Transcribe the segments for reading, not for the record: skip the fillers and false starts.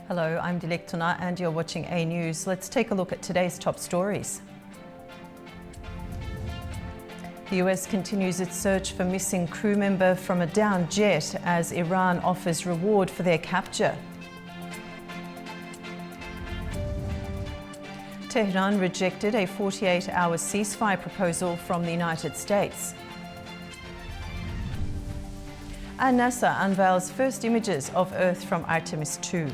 Hello, I'm Dilek Tuna and you're watching A News. Let's take a look at today's top stories. The US continues its search for missing crew member from a downed jet as Iran offers reward for their capture. Tehran rejected a 48-hour ceasefire proposal from the United States. And NASA unveils first images of Earth from Artemis 2.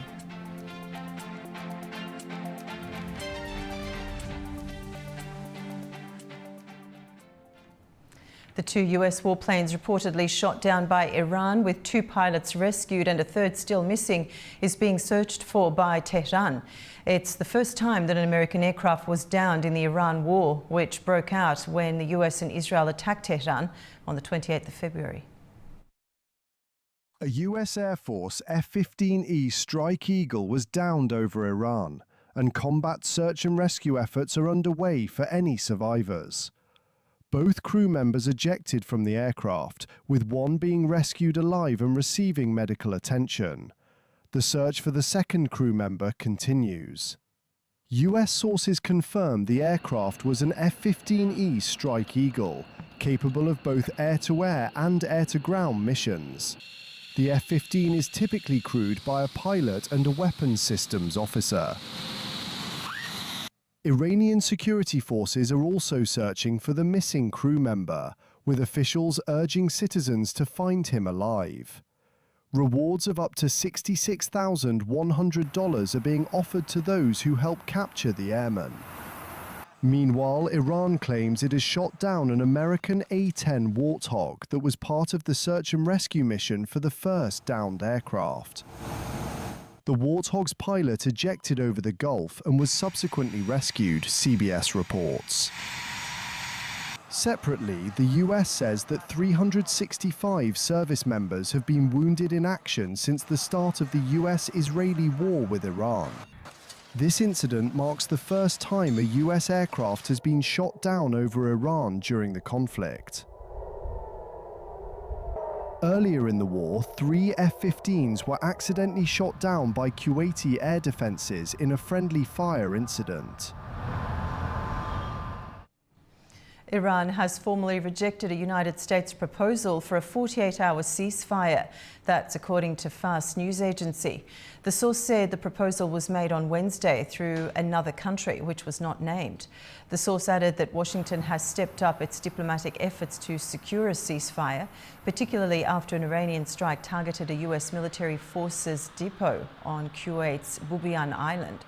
The two US warplanes reportedly shot down by Iran, with two pilots rescued and a third still missing, is being searched for by Tehran. It's the first time that an American aircraft was downed in the Iran war, which broke out when the US and Israel attacked Tehran on the 28th of February. A US Air Force F-15E Strike Eagle was downed over Iran, and combat search and rescue efforts are underway for any survivors. Both crew members ejected from the aircraft, with one being rescued alive and receiving medical attention. The search for the second crew member continues. US sources confirmed the aircraft was an F-15E Strike Eagle, capable of both air-to-air and air-to-ground missions. The F-15 is typically crewed by a pilot and a weapons systems officer. Iranian security forces are also searching for the missing crew member, with officials urging citizens to find him alive. Rewards of up to $66,100 are being offered to those who help capture the airman. Meanwhile, Iran claims it has shot down an American A-10 Warthog that was part of the search and rescue mission for the first downed aircraft. The Warthog's pilot ejected over the Gulf and was subsequently rescued, CBS reports. Separately, the US says that 365 service members have been wounded in action since the start of the US-Israeli war with Iran. This incident marks the first time a US aircraft has been shot down over Iran during the conflict. Earlier in the war, 3 F-15s were accidentally shot down by Kuwaiti air defenses in a friendly fire incident. Iran has formally rejected a United States proposal for a 48-hour ceasefire. That's according to Fars news agency. The source said the proposal was made on Wednesday through another country, which was not named. The source added that Washington has stepped up its diplomatic efforts to secure a ceasefire, particularly after an Iranian strike targeted a US military forces depot on Kuwait's Bubiyan Island.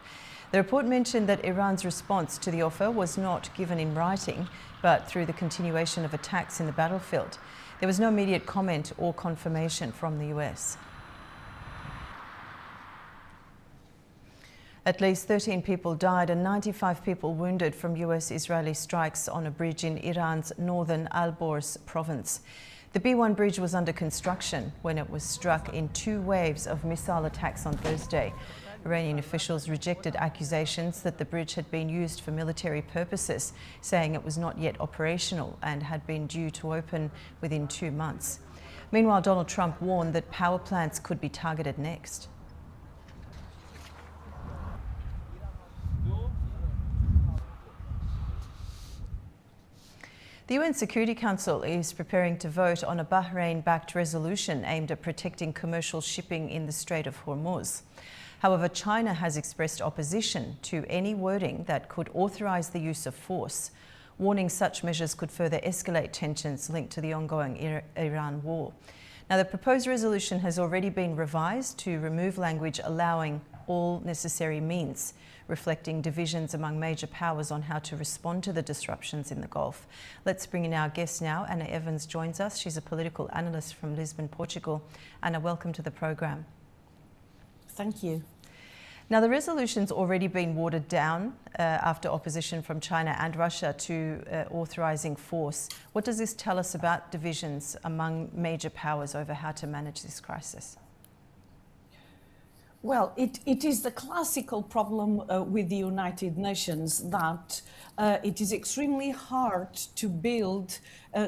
The report mentioned that Iran's response to the offer was not given in writing, but through the continuation of attacks in the battlefield. There was no immediate comment or confirmation from the US. At least 13 people died and 95 people wounded from US-Israeli strikes on a bridge in Iran's northern Al-Borz province. The B1 bridge was under construction when it was struck in 2 waves of missile attacks on Thursday. Iranian officials rejected accusations that the bridge had been used for military purposes, saying it was not yet operational and had been due to open within 2 months. Meanwhile, Donald Trump warned that power plants could be targeted next. The UN Security Council is preparing to vote on a Bahrain-backed resolution aimed at protecting commercial shipping in the Strait of Hormuz. However, China has expressed opposition to any wording that could authorize the use of force, warning such measures could further escalate tensions linked to the ongoing Iran war. Now, the proposed resolution has already been revised to remove language allowing all necessary means, reflecting divisions among major powers on how to respond to the disruptions in the Gulf. Let's bring in our guest now. Anna Evans joins us. She's a political analyst from Lisbon, Portugal. Anna, welcome to the program. Thank you. Now, the resolution's already been watered down after opposition from China and Russia to authorising force. What does this tell us about divisions among major powers over how to manage this crisis? Well, it is the classical problem with the United Nations that it is extremely hard to build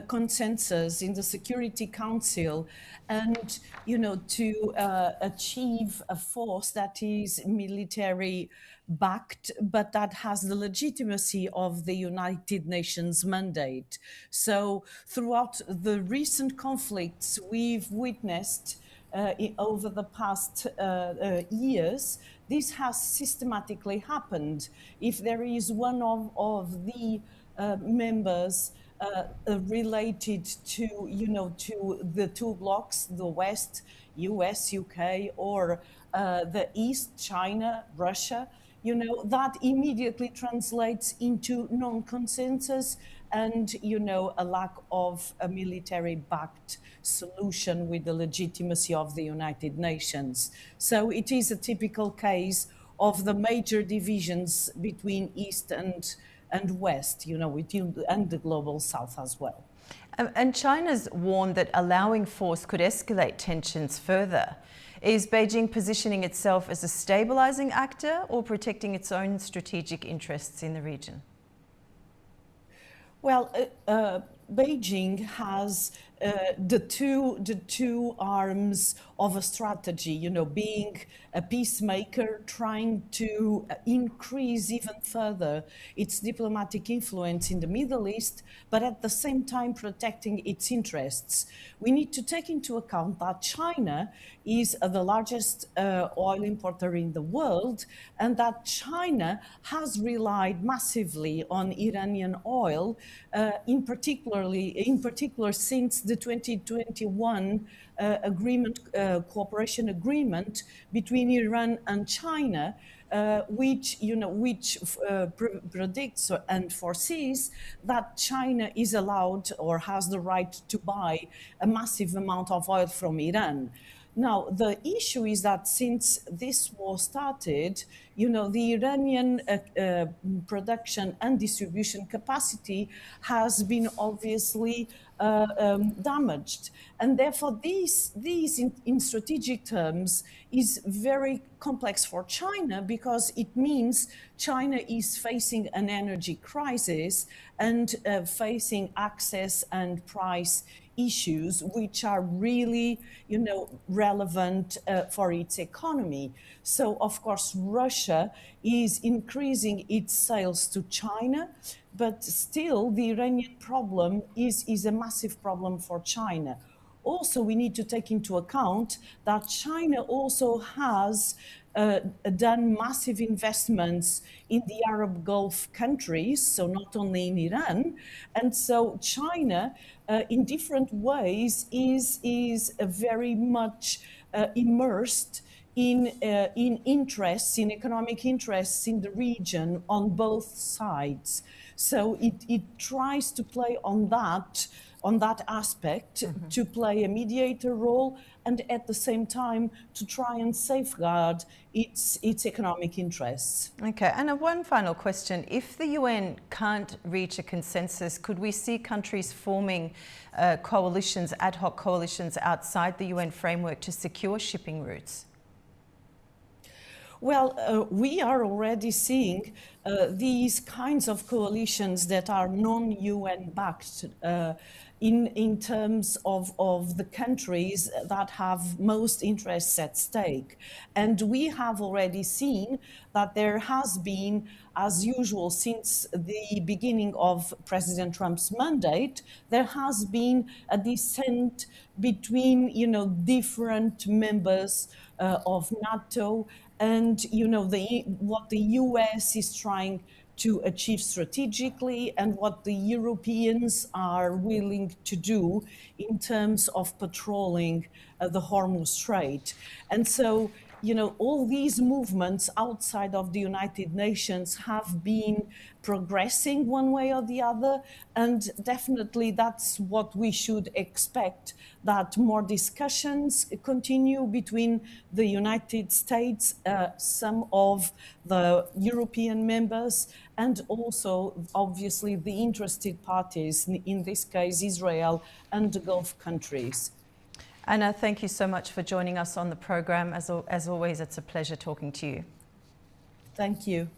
consensus in the Security Council and, to achieve a force that is military backed, but that has the legitimacy of the United Nations mandate. So throughout the recent conflicts, we've witnessed over the past years, this has systematically happened. If there is one of the members related to, to the two blocks, the West, US, UK, or the East, China, Russia, that immediately translates into non-consensus and, a lack of a military-backed solution with the legitimacy of the United Nations. So it is a typical case of the major divisions between East and West, and the global South as well. And China's warned that allowing force could escalate tensions further. Is Beijing positioning itself as a stabilizing actor or protecting its own strategic interests in the region? Well, Beijing has the two arms of a strategy, being a peacemaker, trying to increase even further its diplomatic influence in the Middle East, but at the same time protecting its interests. We need to take into account that China is the largest oil importer in the world, and that China has relied massively on Iranian oil, in particular since the 2021 cooperation agreement between Iran and China, which predicts and foresees that China is allowed or has the right to buy a massive amount of oil from Iran. Now, the issue is that since this war started, the Iranian production and distribution capacity has been obviously damaged. And therefore, these in strategic terms is very complex for China because it means China is facing an energy crisis and facing access and price issues which are really, relevant for its economy. So, of course, Russia is increasing its sales to China, but still the Iranian problem is a massive problem for China. Also, we need to take into account that China also has done massive investments in the Arab Gulf countries, so not only in Iran. And so China, in different ways, is very much immersed in interests, in economic interests in the region on both sides. So it tries to play on that aspect, to play a mediator role, and at the same time to try and safeguard its economic interests. Okay, and one final question. If the UN can't reach a consensus, could we see countries forming coalitions, ad hoc coalitions outside the UN framework to secure shipping routes? Well, we are already seeing these kinds of coalitions that are non-UN backed in terms of the countries that have most interests at stake. And we have already seen that there has been, as usual, since the beginning of President Trump's mandate, there has been a dissent between, different members of NATO and, what the US is trying to achieve strategically and what the Europeans are willing to do in terms of patrolling the Hormuz Strait. And so, all these movements outside of the United Nations have been progressing one way or the other. And definitely that's what we should expect, that more discussions continue between the United States, some of the European members, and also obviously the interested parties, in this case Israel and the Gulf countries. Anna, thank you so much for joining us on the program. As always, it's a pleasure talking to you. Thank you.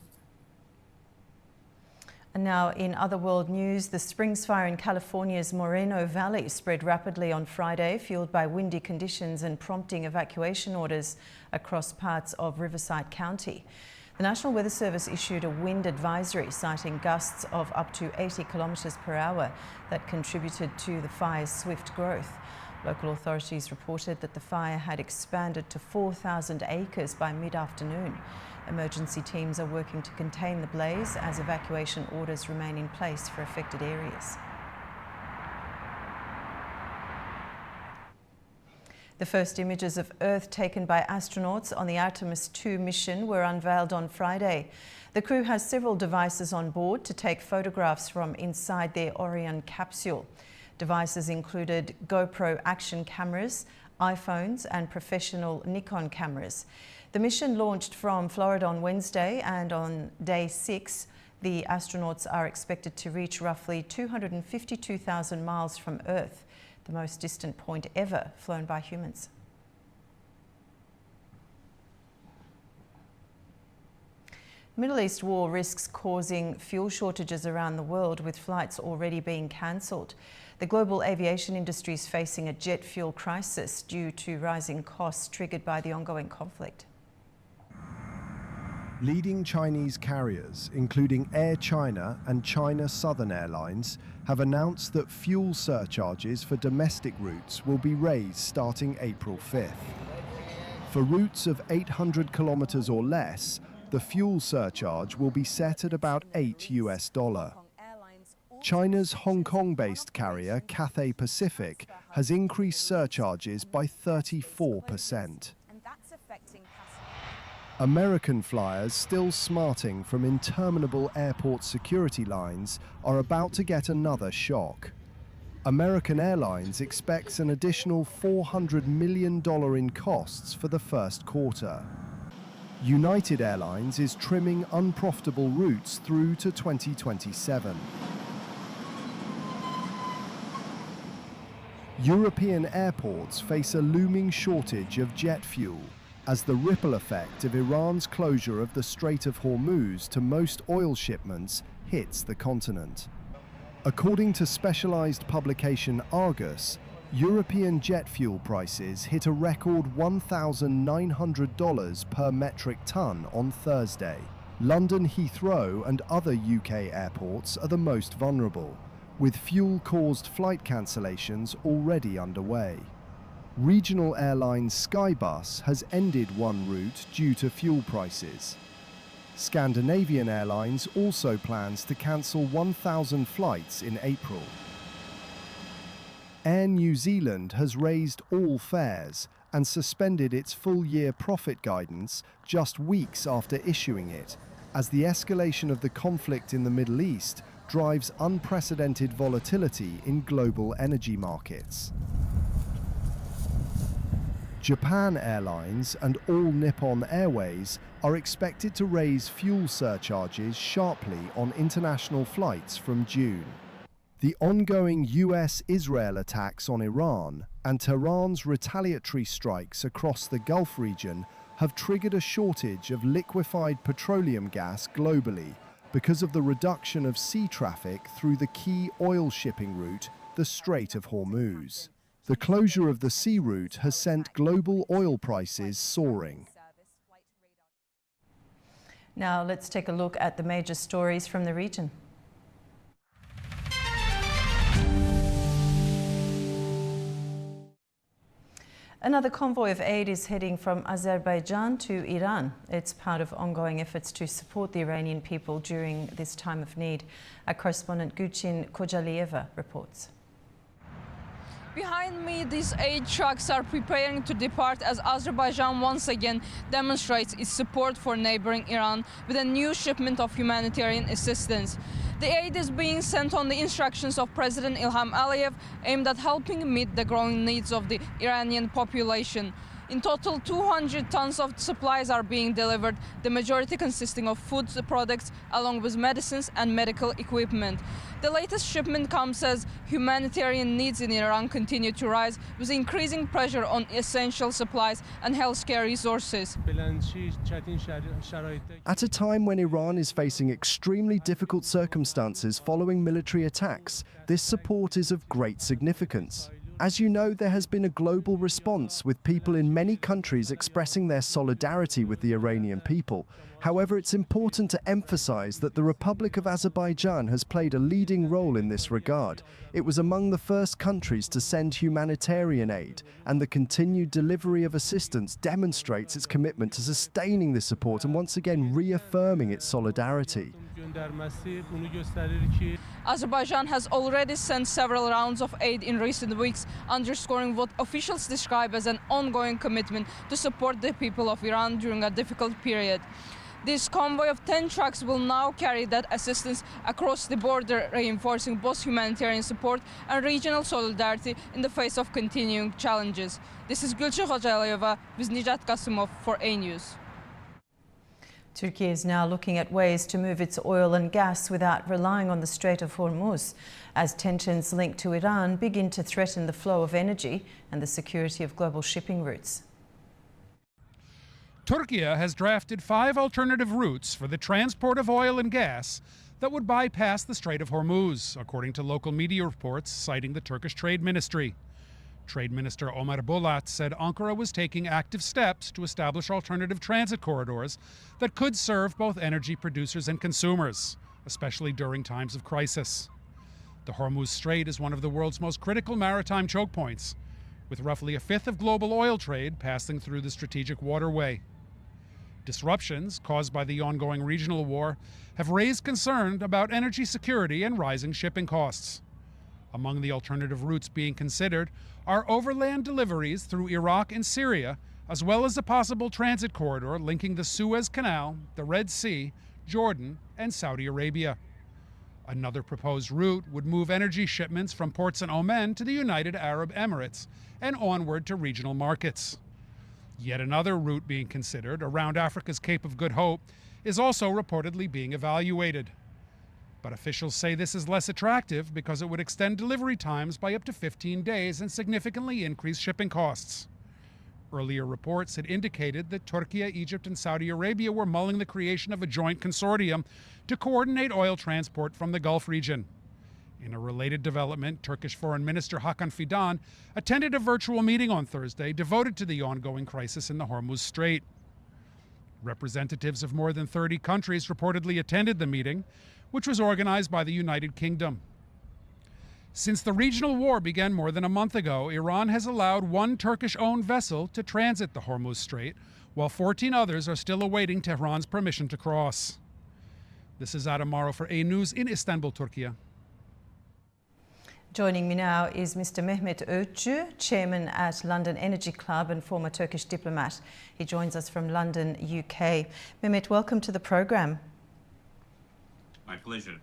And now in other world news, the Springs fire in California's Moreno Valley spread rapidly on Friday, fueled by windy conditions and prompting evacuation orders across parts of Riverside County. The National Weather Service issued a wind advisory citing gusts of up to 80 kilometres per hour that contributed to the fire's swift growth. Local authorities reported that the fire had expanded to 4,000 acres by mid-afternoon. Emergency teams are working to contain the blaze as evacuation orders remain in place for affected areas. The first images of Earth taken by astronauts on the Artemis II mission were unveiled on Friday. The crew has several devices on board to take photographs from inside their Orion capsule. Devices included GoPro action cameras, iPhones and professional Nikon cameras. The mission launched from Florida on Wednesday, and on day 6, the astronauts are expected to reach roughly 252,000 miles from Earth, the most distant point ever flown by humans. Middle East war risks causing fuel shortages around the world, with flights already being cancelled. The global aviation industry is facing a jet fuel crisis due to rising costs triggered by the ongoing conflict. Leading Chinese carriers, including Air China and China Southern Airlines, have announced that fuel surcharges for domestic routes will be raised starting April 5th. For routes of 800 kilometers or less, the fuel surcharge will be set at about $8. China's Hong Kong-based carrier Cathay Pacific has increased surcharges by 34%. American flyers still smarting from interminable airport security lines are about to get another shock. American Airlines expects an additional $400 million in costs for the first quarter. United Airlines is trimming unprofitable routes through to 2027. European airports face a looming shortage of jet fuel as the ripple effect of Iran's closure of the Strait of Hormuz to most oil shipments hits the continent. According to specialized publication Argus, European jet fuel prices hit a record $1,900 per metric ton on Thursday. London Heathrow and other UK airports are the most vulnerable, with fuel-caused flight cancellations already underway. Regional airline Skybus has ended one route due to fuel prices. Scandinavian Airlines also plans to cancel 1,000 flights in April. Air New Zealand has raised all fares and suspended its full-year profit guidance just weeks after issuing it, as the escalation of the conflict in the Middle East drives unprecedented volatility in global energy markets. Japan Airlines and All Nippon Airways are expected to raise fuel surcharges sharply on international flights from June. The ongoing US-Israel attacks on Iran and Tehran's retaliatory strikes across the Gulf region have triggered a shortage of liquefied petroleum gas globally because of the reduction of sea traffic through the key oil shipping route, the Strait of Hormuz. The closure of the sea route has sent global oil prices soaring. Now let's take a look at the major stories from the region. Another convoy of aid is heading from Azerbaijan to Iran. It's part of ongoing efforts to support the Iranian people during this time of need. Our correspondent Gulcin Kojalieva reports. Behind me, these aid trucks are preparing to depart as Azerbaijan once again demonstrates its support for neighboring Iran with a new shipment of humanitarian assistance. The aid is being sent on the instructions of President Ilham Aliyev, aimed at helping meet the growing needs of the Iranian population. In total, 200 tons of supplies are being delivered, the majority consisting of food products along with medicines and medical equipment. The latest shipment comes as humanitarian needs in Iran continue to rise, with increasing pressure on essential supplies and healthcare resources. At a time when Iran is facing extremely difficult circumstances following military attacks, this support is of great significance. As you know, there has been a global response, with people in many countries expressing their solidarity with the Iranian people. However, it's important to emphasize that the Republic of Azerbaijan has played a leading role in this regard. It was among the first countries to send humanitarian aid, and the continued delivery of assistance demonstrates its commitment to sustaining this support and once again reaffirming its solidarity. Azerbaijan has already sent several rounds of aid in recent weeks, underscoring what officials describe as an ongoing commitment to support the people of Iran during a difficult period. This convoy of 10 trucks will now carry that assistance across the border, reinforcing both humanitarian support and regional solidarity in the face of continuing challenges. This is Gülçin Hocalayeva with Nijat Kasımov for A News. Turkey is now looking at ways to move its oil and gas without relying on the Strait of Hormuz, as tensions linked to Iran begin to threaten the flow of energy and the security of global shipping routes. Turkey has drafted 5 alternative routes for the transport of oil and gas that would bypass the Strait of Hormuz, according to local media reports citing the Turkish Trade Ministry. Trade Minister Omar Bolat said Ankara was taking active steps to establish alternative transit corridors that could serve both energy producers and consumers, especially during times of crisis. The Hormuz Strait is one of the world's most critical maritime choke points, with roughly a fifth of global oil trade passing through the strategic waterway. Disruptions caused by the ongoing regional war have raised concern about energy security and rising shipping costs. Among the alternative routes being considered are overland deliveries through Iraq and Syria, as well as a possible transit corridor linking the Suez Canal, the Red Sea, Jordan, and Saudi Arabia. Another proposed route would move energy shipments from ports in Oman to the United Arab Emirates and onward to regional markets. Yet another route being considered, around Africa's Cape of Good Hope, is also reportedly being evaluated. But officials say this is less attractive because it would extend delivery times by up to 15 days and significantly increase shipping costs. Earlier reports had indicated that Turkey, Egypt, and Saudi Arabia were mulling the creation of a joint consortium to coordinate oil transport from the Gulf region. In a related development, Turkish Foreign Minister Hakan Fidan attended a virtual meeting on Thursday devoted to the ongoing crisis in the Hormuz Strait. Representatives of more than 30 countries reportedly attended the meeting, which was organized by the United Kingdom. Since the regional war began more than a month ago, Iran has allowed one Turkish-owned vessel to transit the Hormuz Strait, while 14 others are still awaiting Tehran's permission to cross. This is Adam Morrow for A News in Istanbul, Turkey. Joining me now is Mr. Mehmet Öğütçü, chairman at London Energy Club and former Turkish diplomat. He joins us from London, UK. Mehmet, welcome to the program. My pleasure.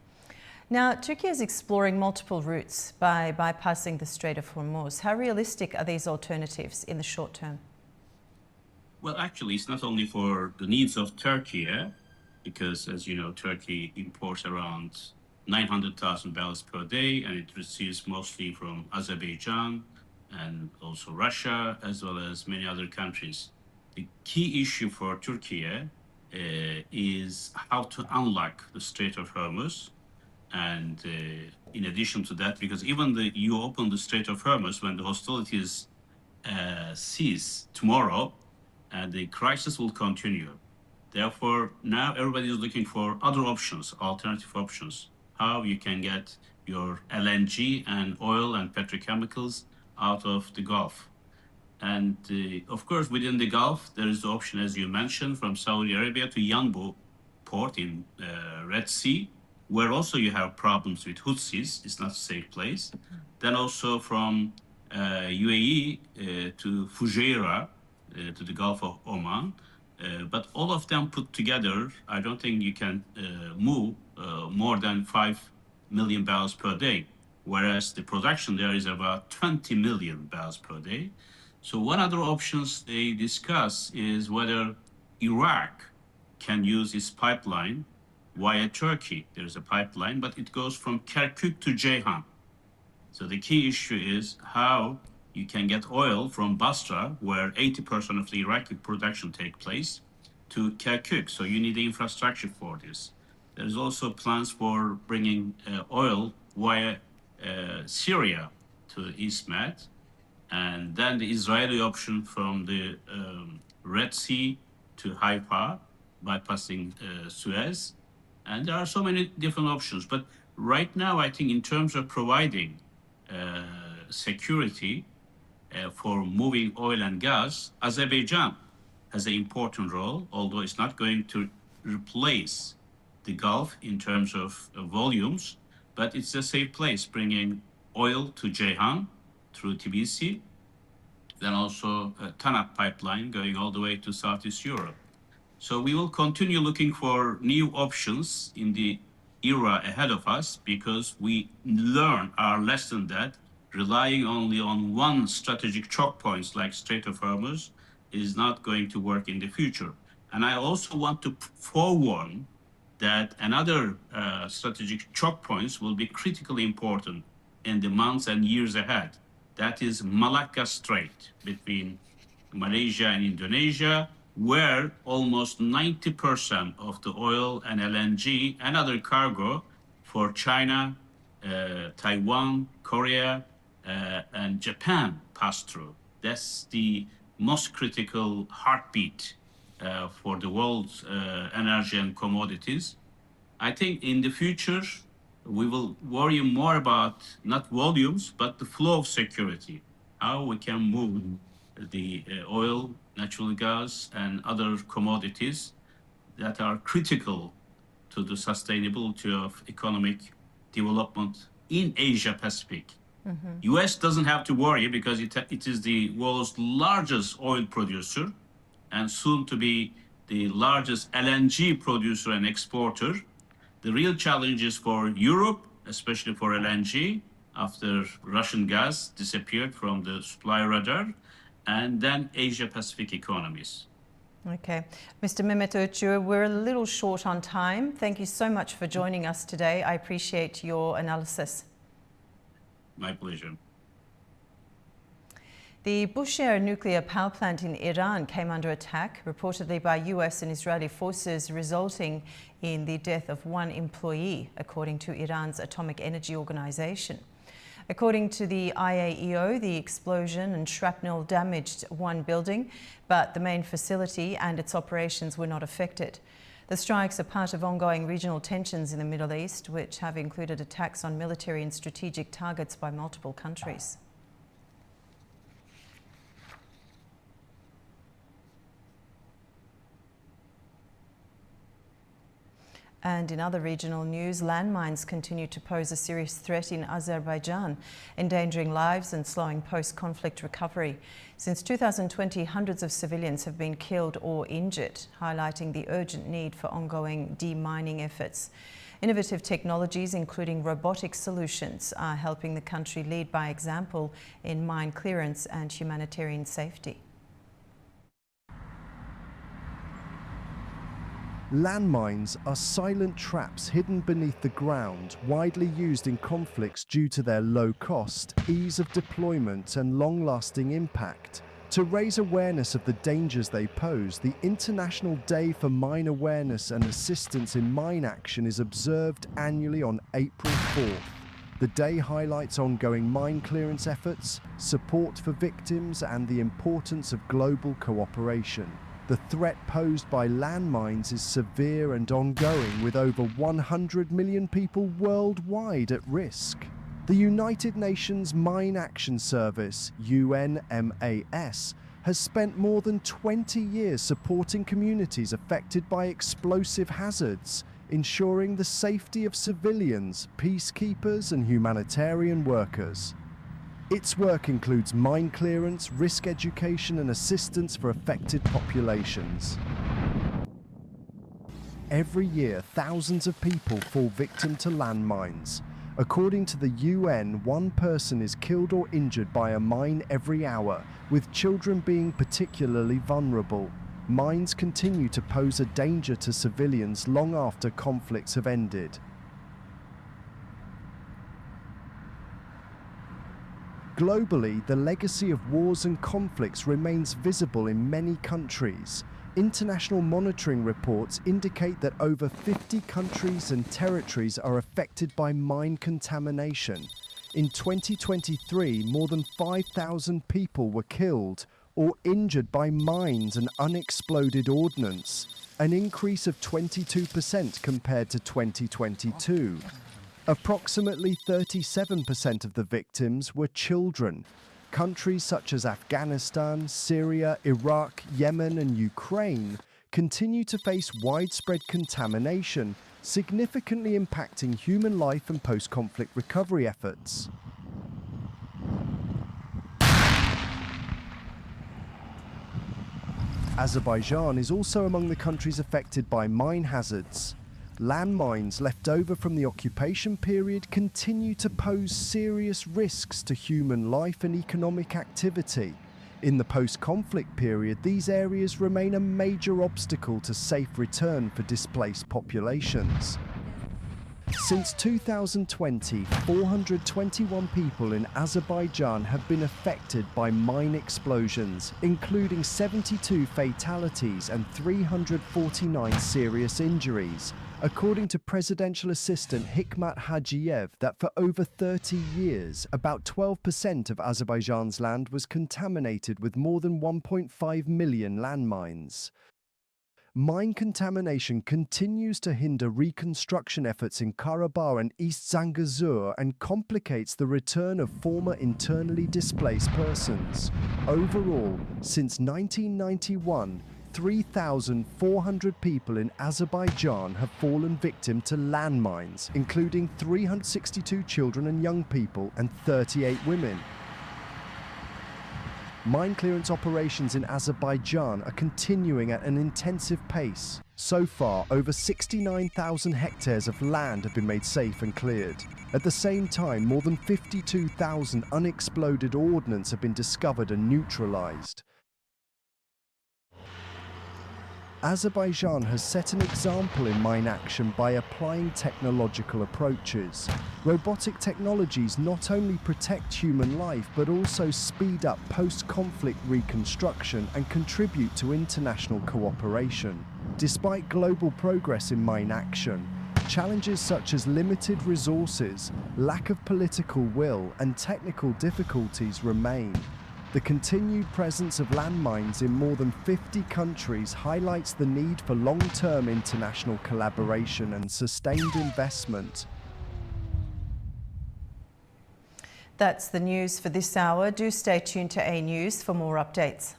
Now, Turkey is exploring multiple routes by bypassing the Strait of Hormuz. How realistic are these alternatives in the short term? Well, actually, it's not only for the needs of Turkey, because, as you know, Turkey imports around 900,000 barrels per day, and it receives mostly from Azerbaijan and also Russia, as well as many other countries. The key issue for Turkey is how to unlock the Strait of Hormuz. And in addition to that, because even you open the Strait of Hormuz when the hostilities cease tomorrow, the crisis will continue. Therefore, now everybody is looking for other options, alternative options, how you can get your LNG and oil and petrochemicals out of the Gulf. And of course, within the Gulf, there is the option, as you mentioned, from Saudi Arabia to Yanbu port in Red Sea, where also you have problems with Houthis. It's not a safe place. Then also from UAE to Fujairah, to the Gulf of Oman. But all of them put together, I don't think you can move more than 5 million barrels per day, whereas the production there is about 20 million barrels per day. So one other options they discuss is whether Iraq can use its pipeline via Turkey. There's a pipeline, but it goes from Kirkuk to Ceyhan. So the key issue is how you can get oil from Basra, where 80% of the Iraqi production take place, to Kirkuk. So you need the infrastructure for this. There's also plans for bringing oil via Syria to East Med, and then the Israeli option from the Red Sea to Haifa, bypassing Suez. And there are so many different options. But right now, I think in terms of providing security for moving oil and gas, Azerbaijan has an important role, although it's not going to replace the Gulf in terms of volumes, but it's a safe place, bringing oil to Ceyhan through Tbilisi, then also a TANAP pipeline going all the way to Southeast Europe. So we will continue looking for new options in the era ahead of us, because we learn our lesson that relying only on one strategic choke points like Strait of Hormuz is not going to work in the future. And I also want to forewarn that another strategic choke points will be critically important in the months and years ahead. That is Malacca Strait between Malaysia and Indonesia, where almost 90% of the oil and LNG and other cargo for China, Taiwan, Korea, and Japan pass through. That's the most critical heartbeat for the world's energy and commodities. I think in the future, we will worry more about not volumes, but the flow of security, how we can move the oil, natural gas, and other commodities that are critical to the sustainability of economic development in Asia Pacific. US doesn't have to worry because it is the world's largest oil producer and soon to be the largest LNG producer and exporter. The real challenge is for Europe, especially for LNG, after Russian gas disappeared from the supply radar, and then Asia Pacific economies. Okay. Mr. Mehmet Özçur, we're a little short on time. Thank you so much for joining us today. I appreciate your analysis. My pleasure. The Bushehr nuclear power plant in Iran came under attack, reportedly by US and Israeli forces, resulting in the death of one employee, according to Iran's Atomic Energy Organization. According to the IAEO, the explosion and shrapnel damaged one building, but the main facility and its operations were not affected. The strikes are part of ongoing regional tensions in the Middle East, which have included attacks on military and strategic targets by multiple countries. And in other regional news, landmines continue to pose a serious threat in Azerbaijan, endangering lives and slowing post-conflict recovery. Since 2020, hundreds of civilians have been killed or injured, highlighting the urgent need for ongoing demining efforts. Innovative technologies, including robotic solutions, are helping the country lead by example in mine clearance and humanitarian safety. Landmines are silent traps hidden beneath the ground, widely used in conflicts due to their low cost, ease of deployment and long-lasting impact. To raise awareness of the dangers they pose, the International Day for Mine Awareness and Assistance in Mine Action is observed annually on April 4th. The day highlights ongoing mine clearance efforts, support for victims and the importance of global cooperation. The threat posed by landmines is severe and ongoing, with over 100 million people worldwide at risk. The United Nations Mine Action Service, UNMAS, has spent more than 20 years supporting communities affected by explosive hazards, ensuring the safety of civilians, peacekeepers and humanitarian workers. Its work includes mine clearance, risk education and assistance for affected populations. Every year, thousands of people fall victim to landmines. According to the UN, one person is killed or injured by a mine every hour, with children being particularly vulnerable. Mines continue to pose a danger to civilians long after conflicts have ended. Globally, the legacy of wars and conflicts remains visible in many countries. International monitoring reports indicate that over 50 countries and territories are affected by mine contamination. In 2023, more than 5,000 people were killed or injured by mines and unexploded ordnance, an increase of 22% compared to 2022. Approximately 37% of the victims were children. Countries such as Afghanistan, Syria, Iraq, Yemen and Ukraine continue to face widespread contamination, significantly impacting human life and post-conflict recovery efforts. Azerbaijan is also among the countries affected by mine hazards. Landmines left over from the occupation period continue to pose serious risks to human life and economic activity. In the post-conflict period, these areas remain a major obstacle to safe return for displaced populations. Since 2020, 421 people in Azerbaijan have been affected by mine explosions, including 72 fatalities and 349 serious injuries. According to Presidential Assistant Hikmat Hajiev, that for over 30 years, about 12% of Azerbaijan's land was contaminated with more than 1.5 million landmines. Mine contamination continues to hinder reconstruction efforts in Karabakh and East Zangezur and complicates the return of former internally displaced persons. Overall, since 1991, 3,400 people in Azerbaijan have fallen victim to landmines, including 362 children and young people and 38 women. Mine clearance operations in Azerbaijan are continuing at an intensive pace. So far, over 69,000 hectares of land have been made safe and cleared. At the same time, more than 52,000 unexploded ordnance have been discovered and neutralized. Azerbaijan has set an example in mine action by applying technological approaches. Robotic technologies not only protect human life but also speed up post-conflict reconstruction and contribute to international cooperation. Despite global progress in mine action, challenges such as limited resources, lack of political will, and technical difficulties remain. The continued presence of landmines in more than 50 countries highlights the need for long-term international collaboration and sustained investment. That's the news for this hour. Do stay tuned to A News for more updates.